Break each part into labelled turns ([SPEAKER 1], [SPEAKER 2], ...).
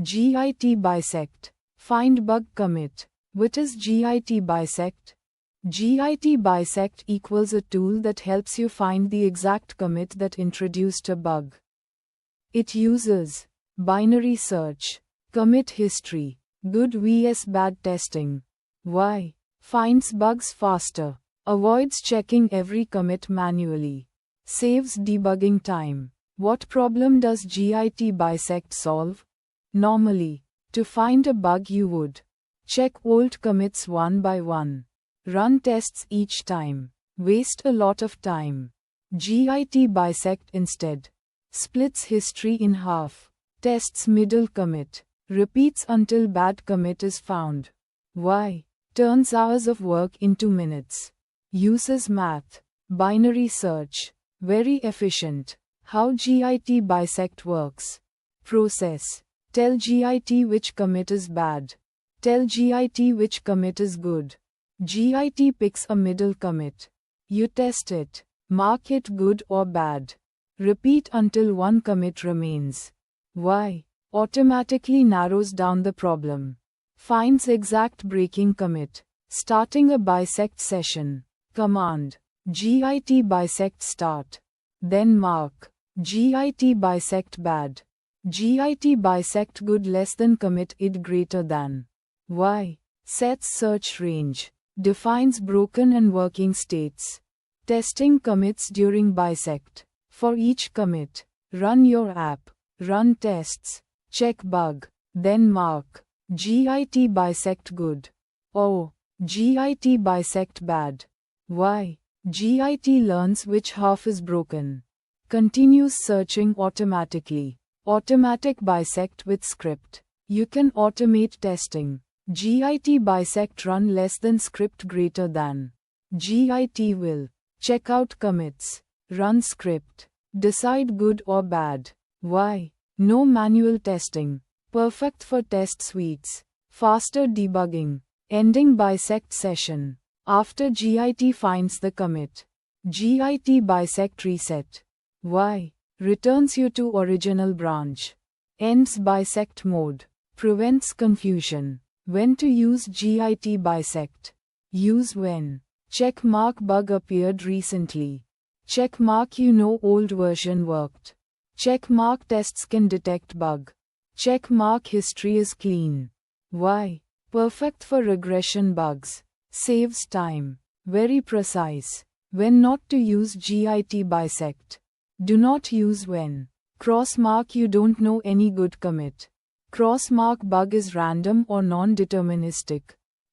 [SPEAKER 1] Git Bisect. Find bug commit. What is Git Bisect? Git Bisect equals a tool that helps you find the exact commit that introduced a bug. It uses binary search, commit history, good vs bad testing. Why? Finds bugs faster, avoids checking every commit manually, saves debugging time. What problem does Git Bisect solve? Normally, to find a bug you would check old commits one by one, run tests each time, waste a lot of time. Git Bisect instead splits history in half, tests middle commit, repeats until bad commit is found. Why? Turns hours of work into minutes. Uses math, binary search, very efficient. How Git Bisect works. Process. Tell Git which commit is bad. Tell Git which commit is good. Git picks a middle commit. You test it, mark it good or bad. Repeat until one commit remains. Why? Automatically narrows down the problem. Finds exact breaking commit. Starting a bisect session. Command. Git Bisect start. Then mark. Git Bisect bad. Git Bisect good less than commit id greater than. Why? Sets search range. Defines broken and working states. Testing commits during bisect. For each commit, run your app. Run tests. Check bug. Then mark. Git Bisect good. Oh, Git Bisect bad. Why? Git learns which half is broken. Continues searching automatically. Automatic bisect with script. You can automate testing. Git Bisect run less than script greater than. Git will check out commits. Run script. Decide good or bad. Why? No manual testing. Perfect for test suites. Faster debugging. Ending bisect session. After Git finds the commit. Git Bisect reset. Why? Returns you to original branch. Ends bisect mode. Prevents confusion. When to use Git Bisect. Use when. Check mark bug appeared recently. Check mark you know old version worked. Check mark tests can detect bug. Check mark history is clean. Why? Perfect for regression bugs. Saves time. Very precise. When not to use Git Bisect. Do not use when. Cross mark you don't know any good commit. Cross mark bug is random or non-deterministic.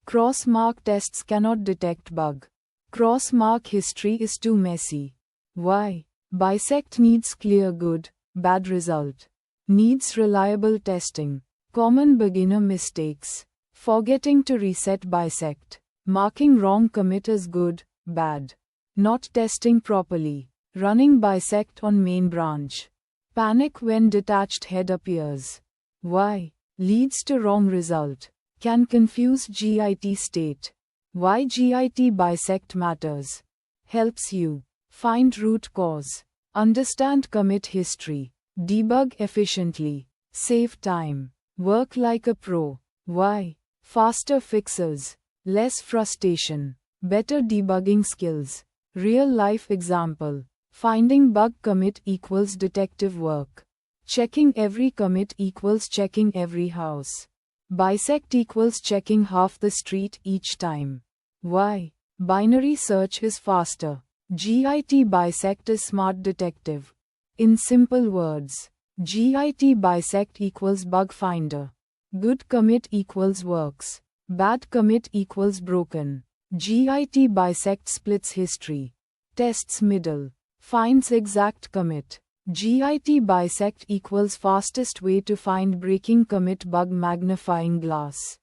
[SPEAKER 1] Cross mark tests cannot detect bug. Cross mark history is too messy. Why? Bisect needs clear good, bad result. Needs reliable testing. Common beginner mistakes. Forgetting to reset bisect. Marking wrong commit as good, bad. Not testing properly. Running bisect on main branch. Panic when detached head appears. Why? Leads to wrong result. Can confuse Git state. Why Git Bisect matters. Helps you find root cause. Understand commit history. Debug efficiently. Save time. Work like a pro. Why? Faster fixes. Less frustration. Better debugging skills. Real life example. Finding bug commit equals detective work. Checking every commit equals checking every house. Bisect equals checking half the street each time. Why? Binary search is faster. Git Bisect is smart detective. In simple words, Git Bisect equals bug finder. Good commit equals works. Bad commit equals broken. Git Bisect splits history. Tests middle. Finds exact commit. Git Bisect equals fastest way to find breaking commit bug magnifying glass.